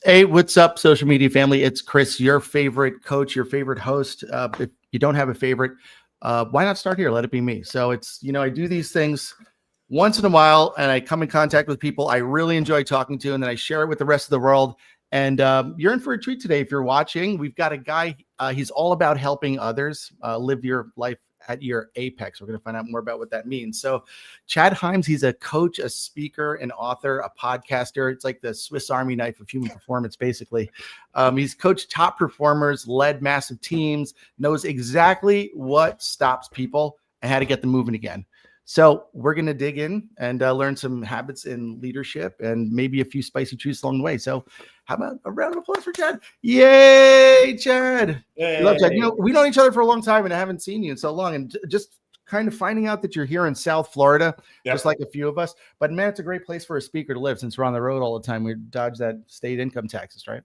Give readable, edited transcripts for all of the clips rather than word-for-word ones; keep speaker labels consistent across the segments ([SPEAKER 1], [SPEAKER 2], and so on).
[SPEAKER 1] Hey, what's up, social media family? It's Chris, your favorite coach, your favorite host. If you don't have a favorite, why not start here? Let it be me. So I do these things once in a while and I come in contact with people I really enjoy talking to, and then I share it with the rest of the world. And you're in for a treat today. If you're watching, we've got a guy, he's all about helping others live your life at your apex. We're going to find out more about what that means. So Chad Hyams, he's a coach, a speaker, an author, a podcaster. It's like the Swiss Army knife of human performance, basically. He's coached top performers, led massive teams, knows exactly what stops people and how to get them moving again. So we're going to dig in and learn some habits in leadership and maybe a few spicy truths along the way. So how about a round of applause for Chad? Yay, Chad.
[SPEAKER 2] Hey.
[SPEAKER 1] We love Chad. We've known each other for a long time and I haven't seen you in so long. And just kind of finding out that you're here in South Florida, just like a few of us. But man, it's a great place for a speaker to live since we're on the road all the time. We dodge that state income taxes, right?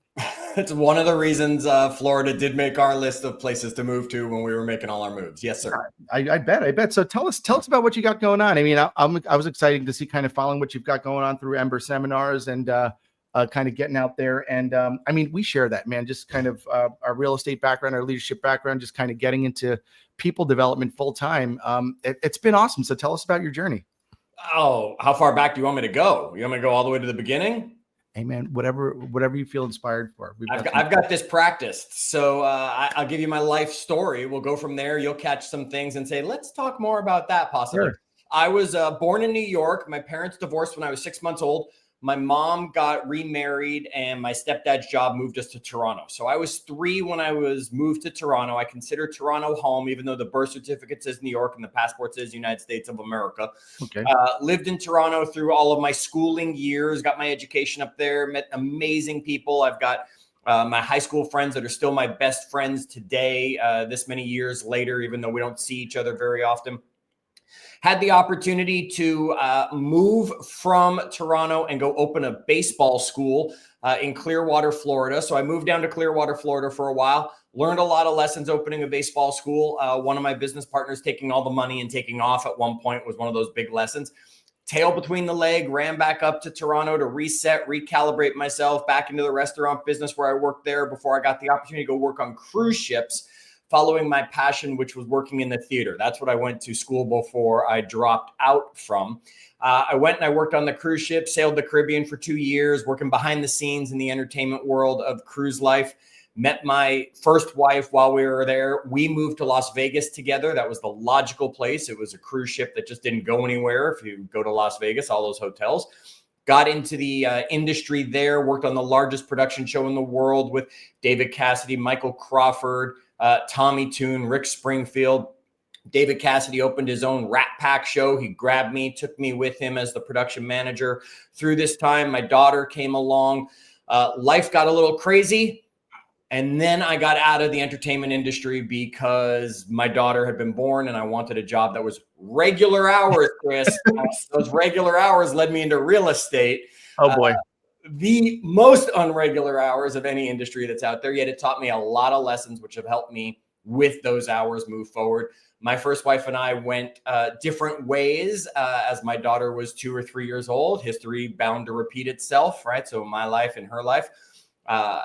[SPEAKER 2] It's one of the reasons Florida did make our list of places to move to when we were making all our moves. Yes, sir.
[SPEAKER 1] I bet. So tell us about what you got going on. I mean, I was excited to see kind of following what you've got going on through Ember seminars and kind of getting out there. And I mean, we share that, man, just kind of our real estate background, our leadership background, just kind of getting into people development full time. It's been awesome. So tell us about your journey.
[SPEAKER 2] Oh, how far back do you want me to go? You want me to go all the way to the beginning?
[SPEAKER 1] Hey man, whatever you feel inspired for.
[SPEAKER 2] I've got this practiced. So I'll give you my life story. We'll go from there. You'll catch some things and say, let's talk more about that possibly. Sure. I was born in New York. My parents divorced when I was 6 months old. My mom got remarried and my stepdad's job moved us to Toronto. So I was 3 when I was moved to Toronto. I consider Toronto home, even though the birth certificate says New York and the passport says United States of America.
[SPEAKER 1] Okay.
[SPEAKER 2] Lived in Toronto through all of my schooling years, got my education up there, met amazing people. I've got my high school friends that are still my best friends today, this many years later, even though we don't see each other very often. Had the opportunity to move from Toronto and go open a baseball school in Clearwater, Florida. So I moved down to Clearwater, Florida for a while, learned a lot of lessons opening a baseball school. One of my business partners taking all the money and taking off at one point was one of those big lessons. Tail between the leg, ran back up to Toronto to reset, recalibrate myself back into the restaurant business where I worked there before I got the opportunity to go work on cruise ships, following my passion, which was working in the theater. That's what I went to school before I dropped out from. I went and I worked on the cruise ship, sailed the Caribbean for 2 years, working behind the scenes in the entertainment world of cruise life. Met my first wife while we were there. We moved to Las Vegas together. That was the logical place. It was a cruise ship that just didn't go anywhere. If you go to Las Vegas, all those hotels. Got into the industry there, worked on the largest production show in the world with David Cassidy, Michael Crawford, Tommy Tune, Rick Springfield. David Cassidy opened his own Rat Pack show. He grabbed me, took me with him as the production manager. Through this time, my daughter came along. Life got a little crazy. And then I got out of the entertainment industry because my daughter had been born and I wanted a job that was regular hours, Chris. Those regular hours led me into real estate.
[SPEAKER 1] Oh, boy.
[SPEAKER 2] The most unregular hours of any industry that's out there, yet it taught me a lot of lessons which have helped me with those hours move forward. My first wife and I went different ways as my daughter was 2 or 3 years old. History bound to repeat itself, right? So my life and her life.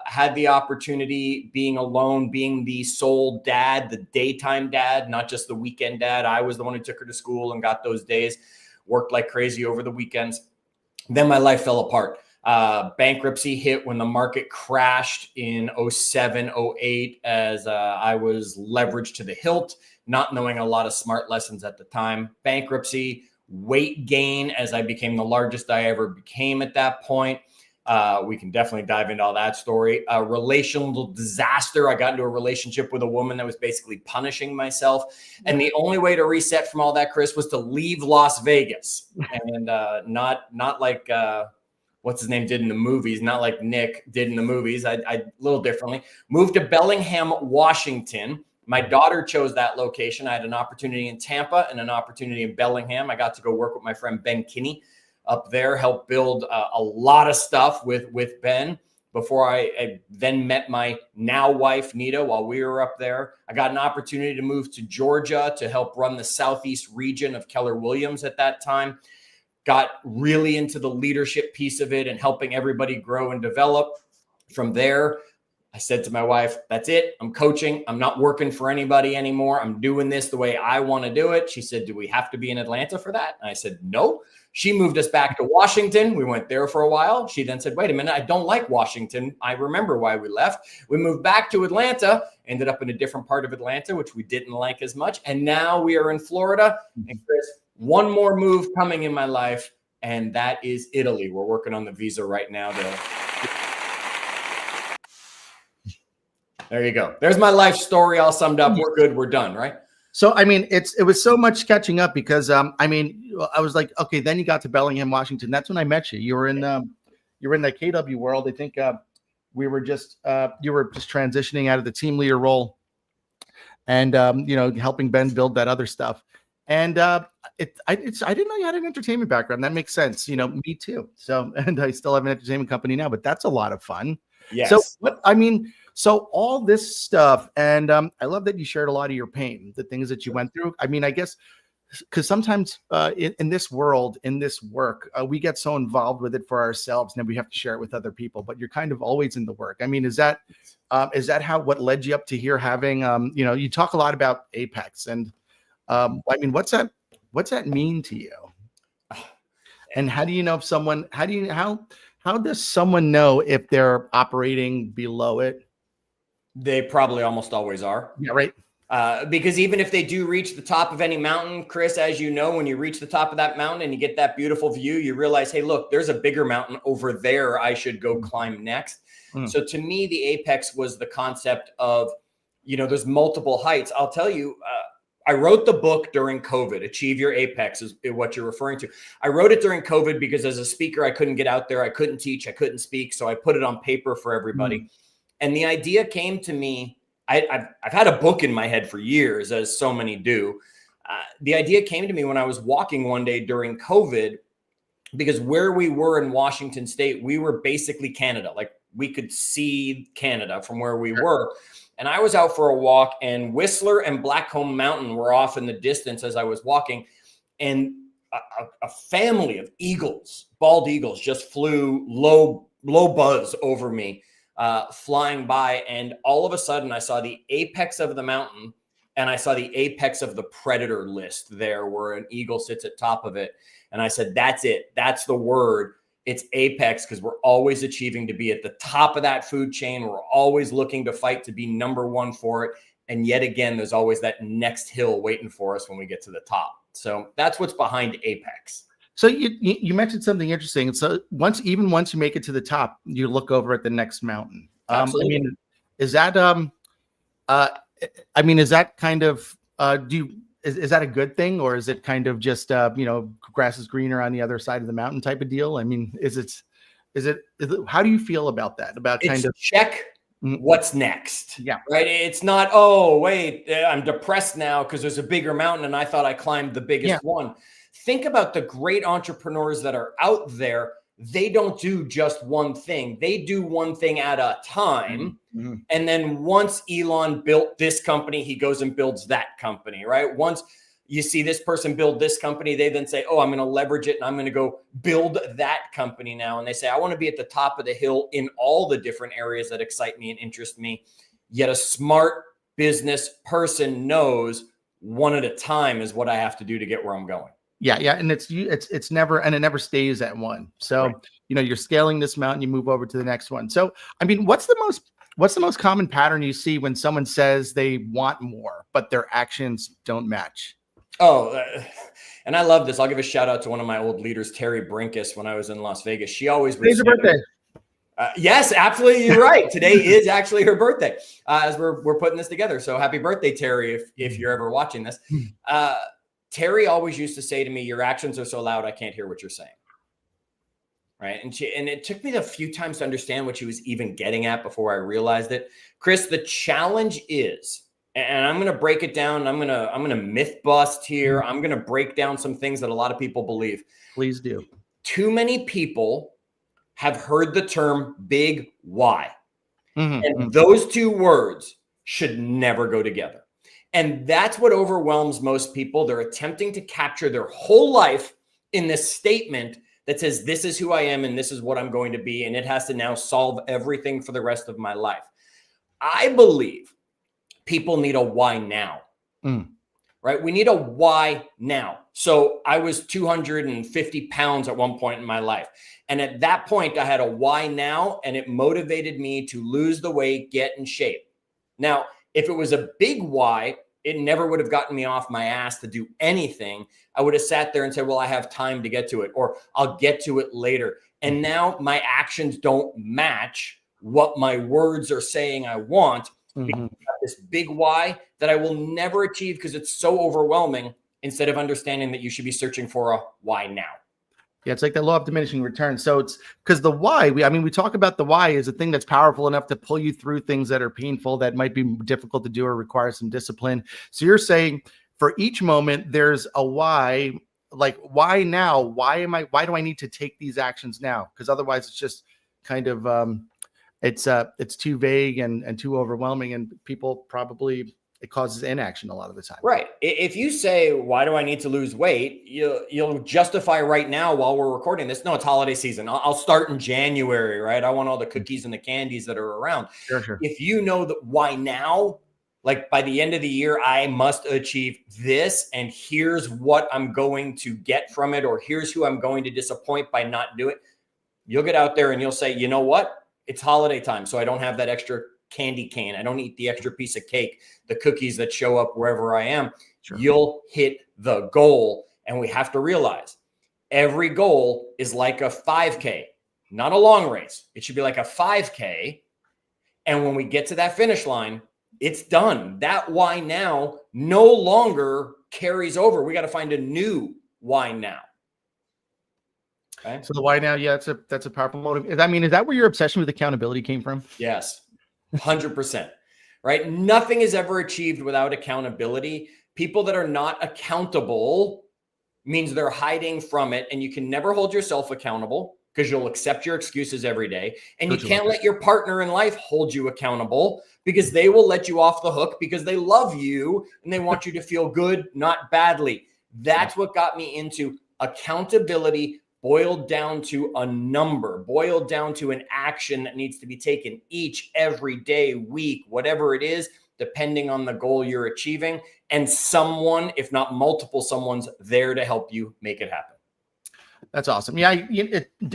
[SPEAKER 2] Had the opportunity being alone, being the sole dad, the daytime dad, not just the weekend dad. I was the one who took her to school and got those days, worked like crazy over the weekends. Then my life fell apart. Bankruptcy hit when the market crashed in 07, 08 as I was leveraged to the hilt, not knowing a lot of smart lessons at the time. Bankruptcy, weight gain as I became the largest I ever became at that point. We can definitely dive into all that story. Relational disaster. I got into a relationship with a woman that was basically punishing myself. And the only way to reset from all that, Chris, was to leave Las Vegas. And not like what's his name did in the movies, not like Nick did in the movies. I a little differently. Moved to Bellingham, Washington. My daughter chose that location. I had an opportunity in Tampa and an opportunity in Bellingham. I got to go work with my friend Ben Kinney up there, helped build a lot of stuff with Ben before I then met my now wife, Nita, while we were up there. I got an opportunity to move to Georgia to help run the Southeast region of Keller Williams at that time. Got really into the leadership piece of it and helping everybody grow and develop. From there, I said to my wife, that's it. I'm coaching. I'm not working for anybody anymore. I'm doing this the way I want to do it. She said, do we have to be in Atlanta for that? And I said, no. She moved us back to Washington. We went there for a while. She then said, wait a minute, I don't like Washington. I remember why we left. We moved back to Atlanta, ended up in a different part of Atlanta, which we didn't like as much. And now we are in Florida. And Chris, one more move coming in my life, and that is Italy. We're working on the visa right now. There you go. There's my life story all summed up. We're good. We're done, right?
[SPEAKER 1] So, I mean, it was so much catching up because, I mean, I was like, okay, then you got to Bellingham, Washington. That's when I met you. You were in the KW world. I think we were just, you were just transitioning out of the team leader role and, helping Ben build that other stuff. And I didn't know you had an entertainment background. That makes sense. Me too. So, and I still have an entertainment company now, but that's a lot of fun.
[SPEAKER 2] Yes.
[SPEAKER 1] So all this stuff, and I love that you shared a lot of your pain, the things that you went through. I mean, I guess because sometimes in this world, in this work, we get so involved with it for ourselves, and then we have to share it with other people. But you're kind of always in the work. I mean, is that what led you up to here? Having you talk a lot about Apex, and I mean, what's that mean to you? And how do you know if someone? How does someone know if they're operating below it?
[SPEAKER 2] They probably almost always are.
[SPEAKER 1] Yeah, right.
[SPEAKER 2] Because even if they do reach the top of any mountain, Chris, as you know, when you reach the top of that mountain and you get that beautiful view, you realize, hey, look, there's a bigger mountain over there I should go climb next. So to me, the apex was the concept of, there's multiple heights. I'll tell you, I wrote the book during COVID. Achieve Your Apex is what you're referring to. I wrote it during COVID because as a speaker, I couldn't get out there. I couldn't teach. I couldn't speak. So I put it on paper for everybody. And the idea came to me. I've had a book in my head for years, as so many do. The idea came to me when I was walking one day during COVID, because where we were in Washington State, we were basically Canada. Like we could see Canada from where we were. And I was out for a walk, and Whistler and Blackcomb Mountain were off in the distance as I was walking. And a family of eagles, bald eagles, just flew low buzz over me, flying by. And all of a sudden, I saw the apex of the mountain, and I saw the apex of the predator list there, where an eagle sits at top of it. And I said, that's it. That's the word. It's apex, because we're always achieving to be at the top of that food chain. We're always looking to fight to be number one for it. And yet again, there's always that next hill waiting for us when we get to the top. So that's what's behind apex.
[SPEAKER 1] So you mentioned something interesting. So once you make it to the top, you look over at the next mountain.
[SPEAKER 2] Absolutely.
[SPEAKER 1] I mean, is that is that kind of is that a good thing, or is it kind of just grass is greener on the other side of the mountain type of deal? I mean, is it how do you feel about that? About
[SPEAKER 2] it's
[SPEAKER 1] kind of
[SPEAKER 2] check what's next.
[SPEAKER 1] Yeah.
[SPEAKER 2] Right. It's not, oh, wait, I'm depressed now because there's a bigger mountain and I thought I climbed the biggest one. Think about the great entrepreneurs that are out there. They don't do just one thing. They do one thing at a time. And then once Elon built this company, he goes and builds that company, right? Once you see this person build this company, they then say, oh, I'm going to leverage it and I'm going to go build that company now. And they say, I want to be at the top of the hill in all the different areas that excite me and interest me. Yet a smart business person knows one at a time is what I have to do to get where I'm going.
[SPEAKER 1] Yeah. And it's never, and it never stays at one. So,
[SPEAKER 2] Right.
[SPEAKER 1] You're scaling this mountain, you move over to the next one. So, I mean, what's the most common pattern you see when someone says they want more, but their actions don't match?
[SPEAKER 2] Oh, and I love this. I'll give a shout out to one of my old leaders, Terry Brinkus, when I was in Las Vegas. She always
[SPEAKER 1] Today's her birthday.
[SPEAKER 2] Yes, absolutely. You're right. Today is actually her birthday as we're putting this together. So happy birthday, Terry, if you're ever watching this. Terry always used to say to me, your actions are so loud, I can't hear what you're saying. Right. And it took me a few times to understand what she was even getting at before I realized it. Chris, the challenge is, and I'm going to break it down. I'm going to myth bust here. I'm going to break down some things that a lot of people believe.
[SPEAKER 1] Please do.
[SPEAKER 2] Too many people have heard the term big why. And those two words should never go together. And that's what overwhelms most people. They're attempting to capture their whole life in this statement that says, this is who I am and this is what I'm going to be. And it has to now solve everything for the rest of my life. I believe people need a why now, right? We need a why now. So I was 250 pounds at one point in my life. And at that point, I had a why now, and it motivated me to lose the weight, get in shape. Now, if it was a big why, it never would have gotten me off my ass to do anything. I would have sat there and said, well, I have time to get to it, or I'll get to it later. And now my actions don't match what my words are saying I want. Because I've got this big why that I will never achieve because it's so overwhelming, instead of understanding that you should be searching for a why now.
[SPEAKER 1] Yeah, it's like the law of diminishing returns. So it's because the why, we talk about the why is a thing that's powerful enough to pull you through things that are painful, that might be difficult to do or require some discipline. So you're saying for each moment, there's a why, like why now? Why do I need to take these actions now? Because otherwise it's just kind of, it's too vague and too overwhelming, and people probably, it causes inaction a lot of the time.
[SPEAKER 2] Right. If you say, why do I need to lose weight? You'll justify right now while we're recording this. No, it's holiday season. I'll start in January, right? I want all the cookies and the candies that are around.
[SPEAKER 1] Sure.
[SPEAKER 2] If you know that why now, like by the end of the year, I must achieve this, and here's what I'm going to get from it, or here's who I'm going to disappoint by not doing it, you'll get out there and you'll say, you know what? It's holiday time, so I don't have that extra candy cane. I don't eat the extra piece of cake, the cookies that show up wherever I am. Sure. You'll hit the goal. And we have to realize every goal is like a 5K, not a long race. It should be like a 5K. And when we get to that finish line, it's done. That why now no longer carries over. We got to find a new why now. Okay.
[SPEAKER 1] So the why now, yeah, that's a powerful motive. I mean, is that where your obsession with accountability came from?
[SPEAKER 2] Yes. 100%, right? Nothing is ever achieved without accountability. People that are not accountable means they're hiding from it, and you can never hold yourself accountable because you'll accept your excuses every day. And you can't let your partner in life hold you accountable because they will let you off the hook because they love you and they want you to feel good, not badly. That's what got me into accountability, boiled down to a number, boiled down to an action that needs to be taken each, every day, week, whatever it is, depending on the goal you're achieving. And someone, if not multiple someone's there to help you make it happen.
[SPEAKER 1] That's awesome. Yeah.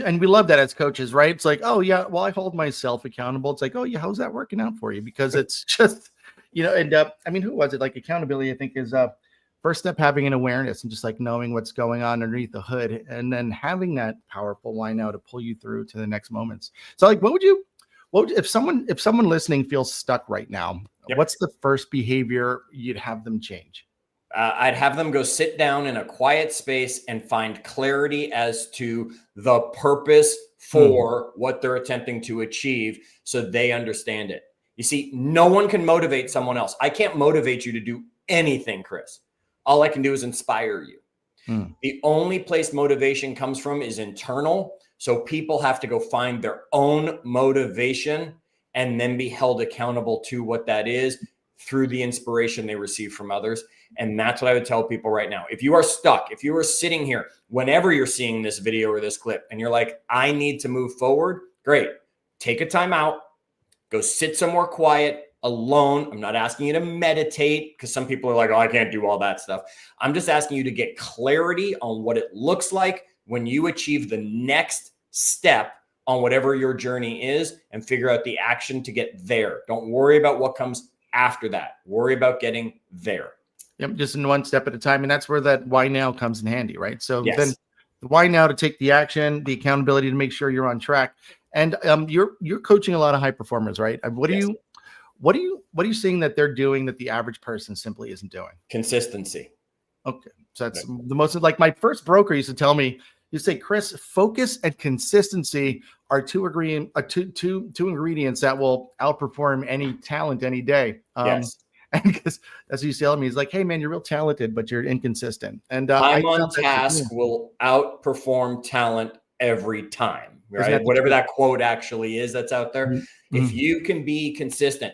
[SPEAKER 1] And we love that as coaches, right? It's like, oh yeah, well, I hold myself accountable. It's like, oh yeah, how's that working out for you? Because it's just, I mean, who was it? Like accountability, I think is first step, having an awareness and just like knowing what's going on underneath the hood, and then having that powerful why now to pull you through to the next moments. So like, what would if someone listening feels stuck right now, what's the first behavior you'd have them change?
[SPEAKER 2] I'd have them go sit down in a quiet space and find clarity as to the purpose for what they're attempting to achieve, so they understand it. You see, no one can motivate someone else. I can't motivate you to do anything, Chris. All I can do is inspire you. The only place motivation comes from is internal. So people have to go find their own motivation and then be held accountable to what that is through the inspiration they receive from others. And that's what I would tell people right now. If you are stuck, if you are sitting here, whenever you're seeing this video or this clip, and you're like, I need to move forward, great. Take a time out, go sit somewhere quiet, alone. I'm not asking you to meditate because some people are like, oh, I can't do all that stuff. I'm just asking you to get clarity on what it looks like when you achieve the next step on whatever your journey is, and figure out the action to get there. Don't worry about what comes after that. Worry about getting there.
[SPEAKER 1] Yep, just in one step at a time. And that's where that why now comes in handy, right? So
[SPEAKER 2] yes.
[SPEAKER 1] Then the why now to take the action, the accountability to make sure you're on track. And you're coaching a lot of high performers, right? What are you seeing that they're doing that the average person simply isn't doing?
[SPEAKER 2] Consistency.
[SPEAKER 1] Okay. So that's the most, like my first broker used to tell me, you say, Chris, focus and consistency are two ingredients that will outperform any talent any day.
[SPEAKER 2] Yes.
[SPEAKER 1] And because that's what you tell me, he's like, hey man, you're real talented, but you're inconsistent. And
[SPEAKER 2] time on task will outperform talent every time, right? Whatever that quote actually is that's out there. Mm-hmm. If you can be consistent,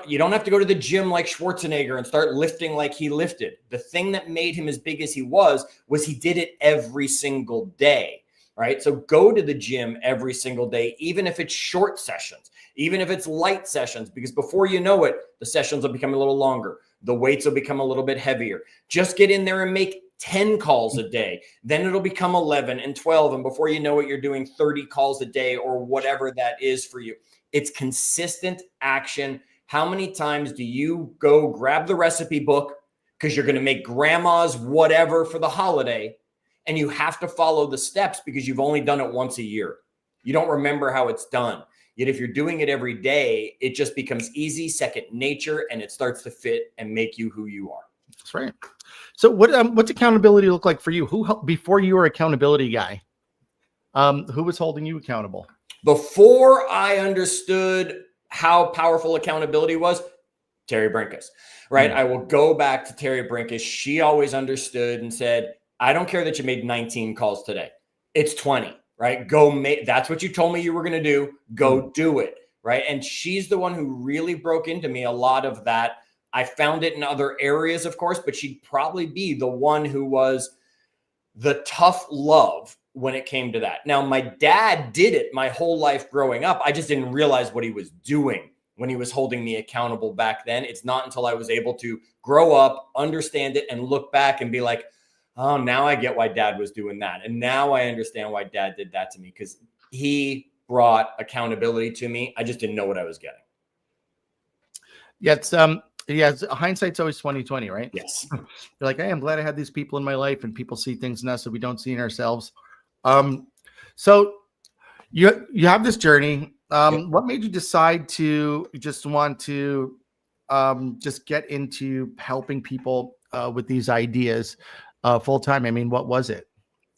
[SPEAKER 2] you don't have to go to the gym like Schwarzenegger and start lifting like he lifted. The thing that made him as big as he was he did it every single day, right? So go to the gym every single day, even if it's short sessions, even if it's light sessions, because before you know it, the sessions will become a little longer. The weights will become a little bit heavier. Just get in there and make 10 calls a day. Then it'll become 11 and 12. And before you know it, you're doing 30 calls a day or whatever that is for you. It's consistent action. How many times do you go grab the recipe book because you're going to make grandma's whatever for the holiday, and you have to follow the steps because you've only done it once a year? You don't remember how it's done. Yet if you're doing it every day, it just becomes easy, second nature, and it starts to fit and make you who you are.
[SPEAKER 1] That's right. So what's accountability look like for you? Who helped before you were accountability guy? Who was holding you accountable?
[SPEAKER 2] Before I understood how powerful accountability was, Terry Brinkus, right? I will go back to Terry Brinkus. She always understood and said, I don't care that you made 19 calls today. It's 20, right? Go make, that's what you told me you were going to do. Go do it, right? And she's the one who really broke into me a lot of that. I found it in other areas, of course, but she'd probably be the one who was the tough love when it came to that. Now, my dad did it my whole life growing up. I just didn't realize what he was doing when he was holding me accountable back then. It's not until I was able to grow up, understand it, and look back and be like, oh, now I get why dad was doing that. And now I understand why dad did that to me, because he brought accountability to me. I just didn't know what I was getting.
[SPEAKER 1] Yeah, hindsight's always 20/20, right?
[SPEAKER 2] Yes.
[SPEAKER 1] You're like, hey, I'm glad I had these people in my life, and people see things in us that we don't see in ourselves. So you have this journey. What made you decide to just want to just get into helping people with these ideas full time? I mean, what was it?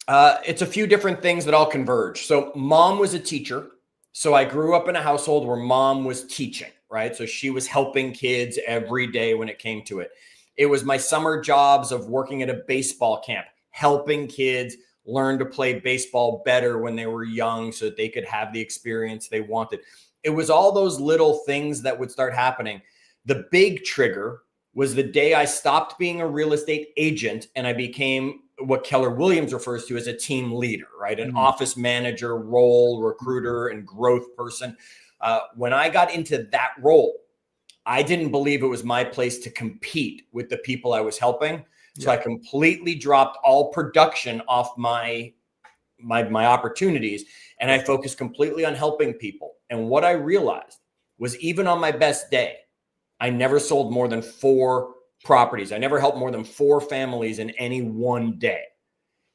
[SPEAKER 2] It's a few different things that all converge. So mom was a teacher. So I grew up in a household where mom was teaching, right? So she was helping kids every day when it came to it. It was my summer jobs of working at a baseball camp, helping kids learn to play baseball better when they were young so that they could have the experience they wanted. It was all those little things that would start happening. The big trigger was the day I stopped being a real estate agent and I became what Keller Williams refers to as a team leader, right? An office manager role, recruiter, and growth person. When I got into that role, I didn't believe it was my place to compete with the people I was helping. So I completely dropped all production off my opportunities, and I focused completely on helping people. And what I realized was, even on my best day, I never sold more than 4 properties. I never helped more than 4 families in any one day.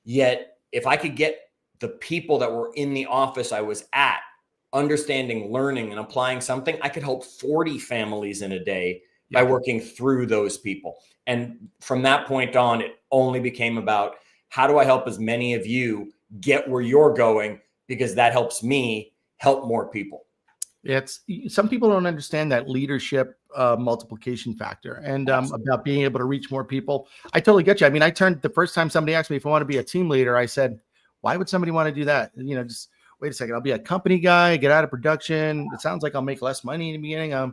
[SPEAKER 2] Yet, if I could get the people that were in the office I was at understanding, learning, and applying something, I could help 40 families in a day by working through those people. And from that point on, it only became about, how do I help as many of you get where you're going? Because that helps me help more people.
[SPEAKER 1] It's some people don't understand that leadership multiplication factor and about being able to reach more people. I totally get you. I mean, the first time somebody asked me if I want to be a team leader, I said, why would somebody want to do that? Just wait a second. I'll be a company guy, get out of production. It sounds like I'll make less money in the beginning.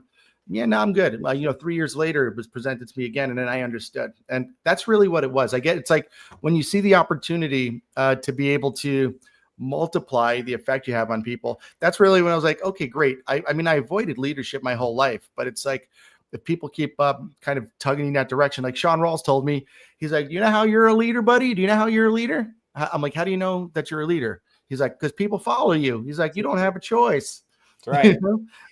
[SPEAKER 1] Yeah, no, I'm good. 3 years later, it was presented to me again, and then I understood. And that's really what it was. It's like when you see the opportunity to be able to multiply the effect you have on people. That's really when I was like, okay, great. I mean, I avoided leadership my whole life, but it's like, if people keep kind of tugging in that direction, like Sean Rawls told me, he's like, you know how you're a leader, buddy? Do you know how you're a leader? I'm like, how do you know that you're a leader? He's like, because people follow you. He's like, you don't have a choice.
[SPEAKER 2] That's right.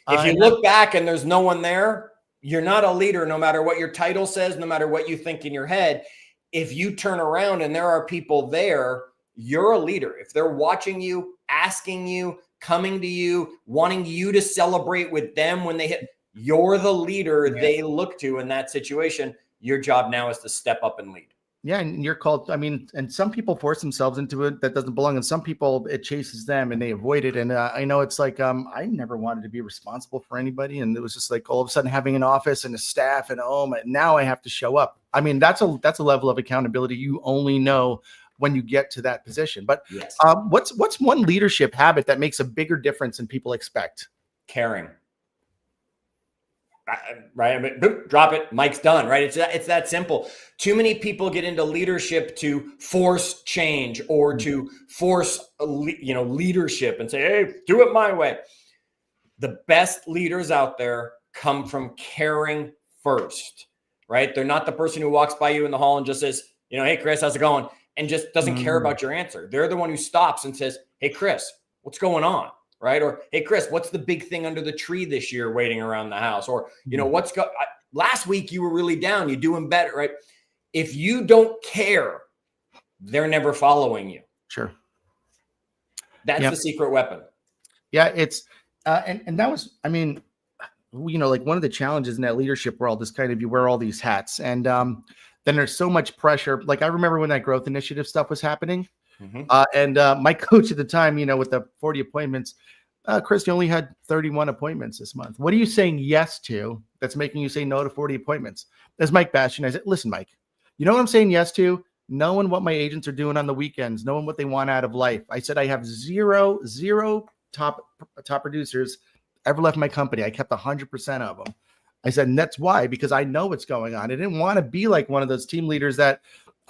[SPEAKER 2] If you look back and there's no one there, you're not a leader, no matter what your title says, no matter what you think in your head. If you turn around and there are people there, you're a leader. If they're watching you, asking you, coming to you, wanting you to celebrate with them when they hit, you're the leader they look to in that situation. Your job now is to step up and lead.
[SPEAKER 1] Yeah, and you're called, and some people force themselves into it that doesn't belong, and some people, it chases them and they avoid it. And I know it's like, I never wanted to be responsible for anybody. And it was just like all of a sudden having an office and a staff and now I have to show up. I mean, that's a level of accountability you only know when you get to that position. But what's one leadership habit that makes a bigger difference than people expect?
[SPEAKER 2] Caring. right? I mean, boop, drop it. Mike's done, right? It's that simple. Too many people get into leadership to force change or to force, leadership and say, hey, do it my way. The best leaders out there come from caring first, right? They're not the person who walks by you in the hall and just says, hey, Chris, how's it going? And just doesn't care about your answer. They're the one who stops and says, hey, Chris, what's going on? Right? Or, hey, Chris, what's the big thing under the tree this year waiting around the house? Or, last week you were really down, you're doing better, right? If you don't care, they're never following you.
[SPEAKER 1] Sure.
[SPEAKER 2] That's the secret weapon.
[SPEAKER 1] Yeah, it's, and that was, I mean, like one of the challenges in that leadership world is kind of you wear all these hats, and then there's so much pressure. Like I remember when that growth initiative stuff was happening, and my coach at the time, with the 40 appointments, Chris, you only had 31 appointments this month. What are you saying yes to that's making you say no to 40 appointments? As Mike Bastian, I said, listen, Mike, you know what I'm saying yes to? Knowing what my agents are doing on the weekends, knowing what they want out of life. I said I have zero top producers ever left my company. I kept 100% of them. I said, and that's why, because I know what's going on. I didn't want to be like one of those team leaders that,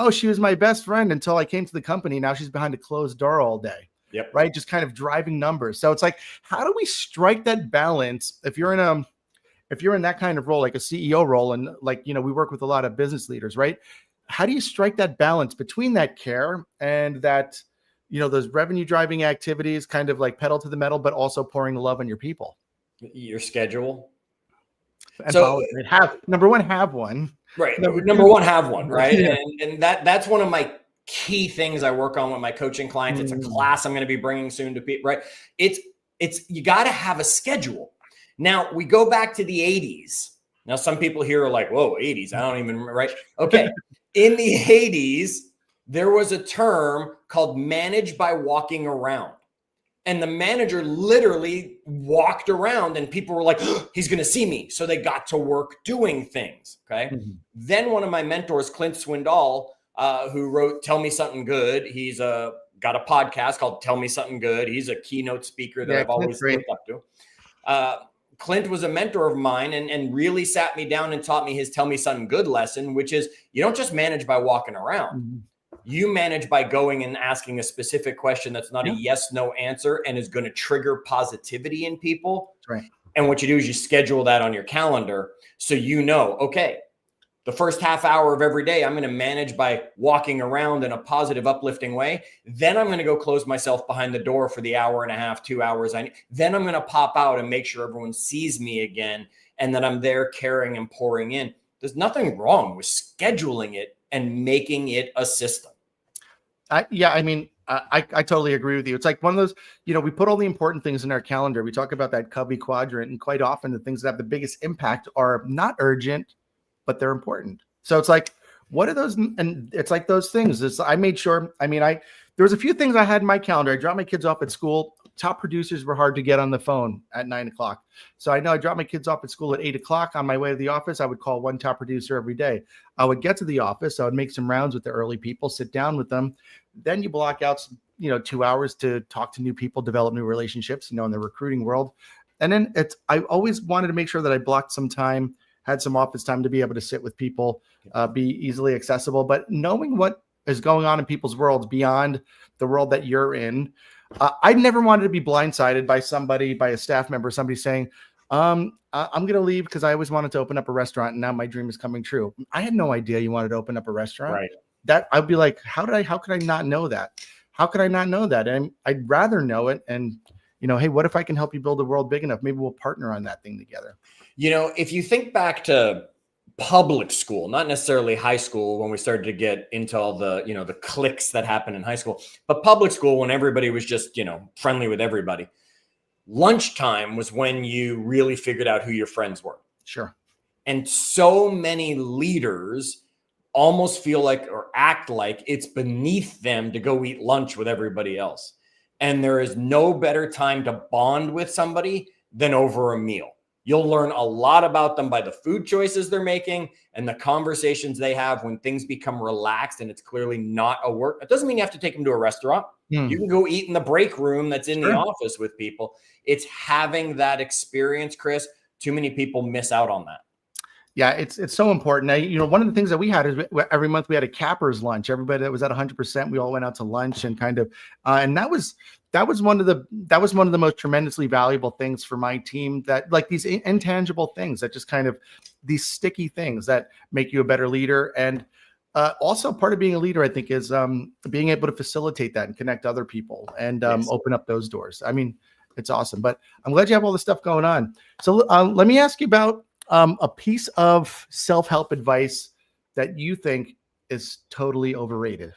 [SPEAKER 1] she was my best friend until I came to the company. Now she's behind a closed door all day.
[SPEAKER 2] Yep.
[SPEAKER 1] Right. Just kind of driving numbers. So it's like, how do we strike that balance? If you're in that kind of role, like a CEO role, and like, we work with a lot of business leaders, right? How do you strike that balance between that care and that, those revenue driving activities, kind of like pedal to the metal, but also pouring love on your people?
[SPEAKER 2] Your schedule.
[SPEAKER 1] And so number one, have one.
[SPEAKER 2] Right. Number one, have one. Right. Yeah. And that's one of my key things I work on with my coaching clients. It's a class I'm going to be bringing soon to people. Right. It's you got to have a schedule. Now we go back to the 80s. Now some people here are like, whoa, 80s. I don't even remember. Right. Okay. In the 80s, there was a term called manage by walking around. And the manager literally walked around and people were like, oh, he's going to see me. So they got to work doing things. Okay. Then one of my mentors, Clint Swindoll, who wrote Tell Me Something Good. He's got a podcast called Tell Me Something Good. He's a keynote speaker that I've always looked up to. Clint was a mentor of mine and really sat me down and taught me his Tell Me Something Good lesson, which is you don't just manage by walking around. You manage by going and asking a specific question that's not a yes, no answer and is going to trigger positivity in people.
[SPEAKER 1] Right.
[SPEAKER 2] And what you do is you schedule that on your calendar. So, okay, the first half hour of every day, I'm going to manage by walking around in a positive, uplifting way. Then I'm going to go close myself behind the door for the hour and a half, 2 hours. Then I'm going to pop out and make sure everyone sees me again. And that I'm there caring and pouring in. There's nothing wrong with scheduling it and making it a system.
[SPEAKER 1] I totally agree with you. It's like one of those, we put all the important things in our calendar. We talk about that Covey quadrant, and quite often the things that have the biggest impact are not urgent, but they're important. So it's like, what are those? And it's like those things. I made sure, there was a few things I had in my calendar. I dropped my kids off at school. Top producers were hard to get on the phone at 9:00. So I know I dropped my kids off at school at 8:00. On my way to the office, I would call one top producer every day. I would get to the office. I would make some rounds with the early people, sit down with them. Then you block out, 2 hours to talk to new people, develop new relationships, in the recruiting world. And then I always wanted to make sure that I blocked some time, had some office time to be able to sit with people, be easily accessible. But knowing what is going on in people's worlds beyond the world that you're in, I never wanted to be blindsided by a staff member, somebody saying, I'm going to leave because I always wanted to open up a restaurant and now my dream is coming true. I had no idea you wanted to open up a restaurant.
[SPEAKER 2] Right.
[SPEAKER 1] That I'd be like, how could I not know that? How could I not know that? And I'd rather know it. And, hey, what if I can help you build a world big enough? Maybe we'll partner on that thing together.
[SPEAKER 2] If you think back to public school, not necessarily high school, when we started to get into all the, the cliques that happen in high school, but public school, when everybody was just, friendly with everybody. Lunchtime was when you really figured out who your friends were.
[SPEAKER 1] Sure.
[SPEAKER 2] And so many leaders almost feel like or act like it's beneath them to go eat lunch with everybody else. And there is no better time to bond with somebody than over a meal. You'll learn a lot about them by the food choices they're making and the conversations they have when things become relaxed and it's clearly not a work. It doesn't mean you have to take them to a restaurant. You can go eat in the break room that's in the office with people. It's having that experience, Chris, too many people miss out on that.
[SPEAKER 1] Yeah, it's so important. One of the things that we had is every month we had a cappers lunch. Everybody that was at 100%, we all went out to lunch and kind of, and that was one of the most tremendously valuable things for my team. That like these intangible things that just kind of these sticky things that make you a better leader. And also part of being a leader, I think, is being able to facilitate that and connect other people and open up those doors. I mean, it's awesome. But I'm glad you have all this stuff going on. So let me ask you about a piece of self-help advice that you think is totally overrated.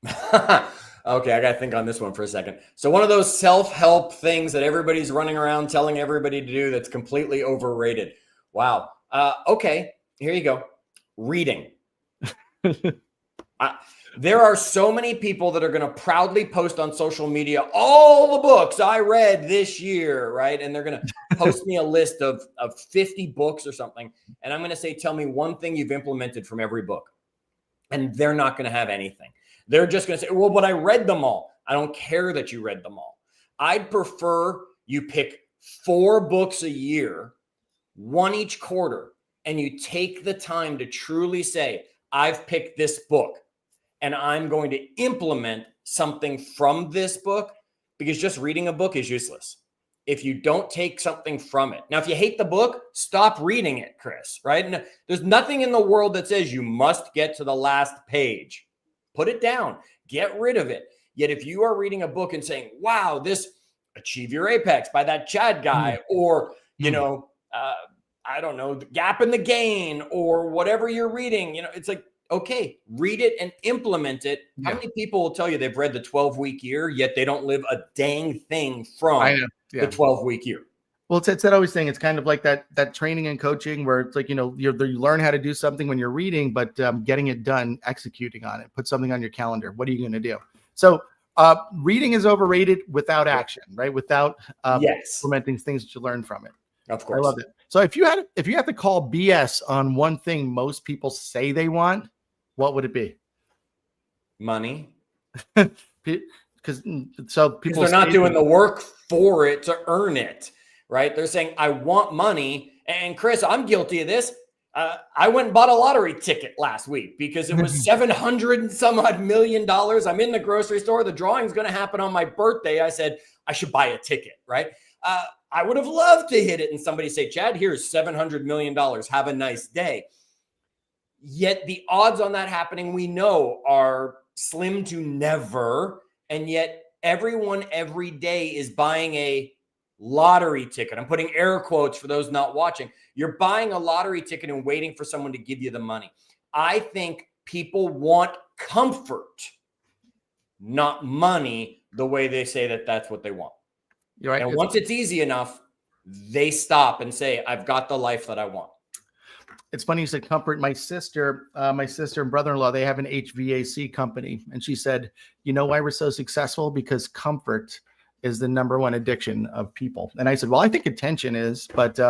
[SPEAKER 2] Okay, I got to think on this one for a second. So one of those self-help things that everybody's running around telling everybody to do that's completely overrated. Wow. Okay, here you go. Reading. There are so many people that are going to proudly post on social media all the books I read this year, right? And they're going to post me a list of 50 books or something. And I'm going to say, tell me one thing you've implemented from every book. And they're not going to have anything. They're just going to say, well, but I read them all. I don't care that you read them all. I'd prefer you pick 4 books a year, 1 each quarter, and you take the time to truly say, I've picked this book. And I'm going to implement something from this book, because just reading a book is useless if you don't take something from it. Now, if you hate the book, stop reading it, Chris, right? And there's nothing in the world that says you must get to the last page. Put it down, get rid of it. Yet if you are reading a book and saying, wow, this Achieve Your Apex by that Chad guy, or, I don't know, The Gap in the Gain, or whatever you're reading, it's like, okay, read it and implement it. How many people will tell you they've read the 12-week year, yet they don't live a dang thing from the 12-week year?
[SPEAKER 1] Well, it's that always thing. It's kind of like that training and coaching where it's like, you learn how to do something when you're reading, but getting it done, executing on it, put something on your calendar. What are you going to do? So reading is overrated without action, right? Without implementing things that you learn from it.
[SPEAKER 2] Of course.
[SPEAKER 1] I love it. So if you had to call BS on one thing most people say they want, what would it be?
[SPEAKER 2] Money.
[SPEAKER 1] Because people
[SPEAKER 2] they're not doing the work for it to earn it, right? They're saying, I want money. And Chris, I'm guilty of this. I went and bought a lottery ticket last week because it was $700 and some odd million. I'm in the grocery store. The drawing's going to happen on my birthday. I said, I should buy a ticket, right? I would have loved to hit it and somebody say, Chad, here's $700 million. Have a nice day. Yet the odds on that happening, we know, are slim to never. And yet everyone every day is buying a lottery ticket. I'm putting air quotes for those not watching. You're buying a lottery ticket and waiting for someone to give you the money. I think people want comfort, not money, the way they say that that's what they want.
[SPEAKER 1] You're right.
[SPEAKER 2] And once it's easy enough, they stop and say, I've got the life that I want.
[SPEAKER 1] It's funny you said comfort. My sister and brother-in-law, they have an HVAC company. And she said, you know why we're so successful? Because comfort is the number one addiction of people. And I said, well, I think attention is, but